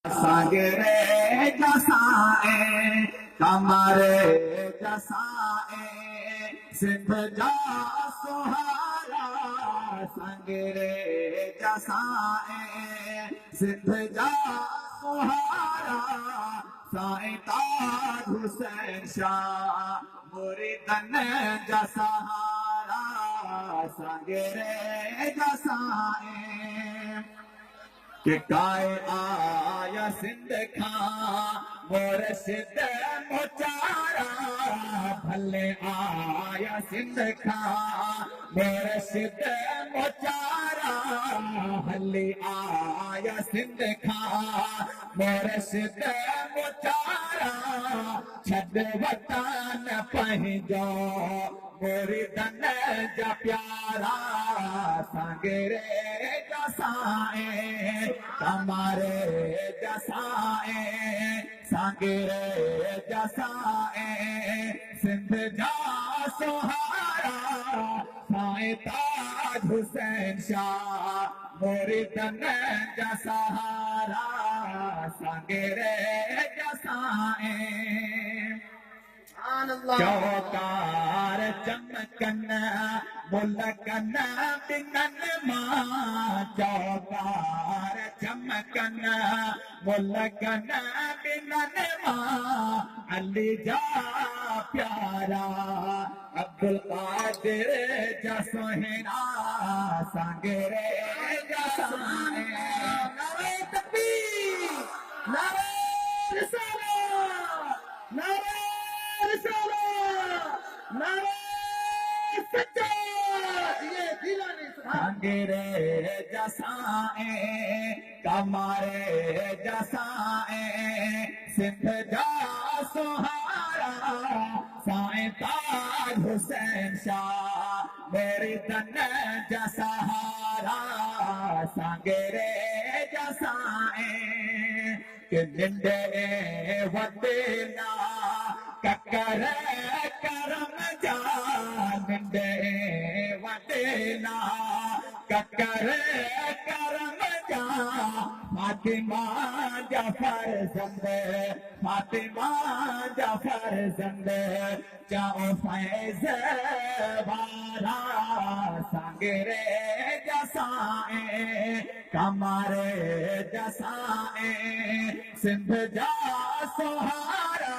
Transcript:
Sangere jasae, kamare jasae, sindh ja sohara. Sangere jasae, sindh ja sohara. Saईं ताज हुसैन शाह मुरीदन जा सहारा. Sangere jasae कि काय आया सिंध खां मुर्शिद मुचारा. भले आया सिंध खां मुर्शिद मुचारा. भले आया सिंध खां मुर्शिद मुचारा. छॾ वतन पंहिंजो मुरीदन जा प्यारा. सांगरे जा साईं कमरे जसाए. सांगरे जसाए सिंध जा सोहारा. साईं ताज हुसैन शाह मुरीदन जा सहारा. सांगरे जसाए चौकार चमकन मुलकन बिनन मां. चौकार चमकन मुलकन बिनन मां. अली जा प्यारा अब्दुल कादिर जा सुहिणा. सांगरे जा साईं नारे तकबीर नारे रिसालत नारे सांगरे जसाए कमरे जसाए सिंध जा सोहारा. साईं ताज हुसैन शाह मुरीदन जा सहारा. सांगरे जसाए कि निंडे वदेना ककर करम जा. निंडे वदेना ककर करम जा. फातिमा जा फर्जंद फातिमा जा फर्जंद जाओ फैज़ वारा. सांगरे जसाए कमरे जसाए सिंध जा सोहारा.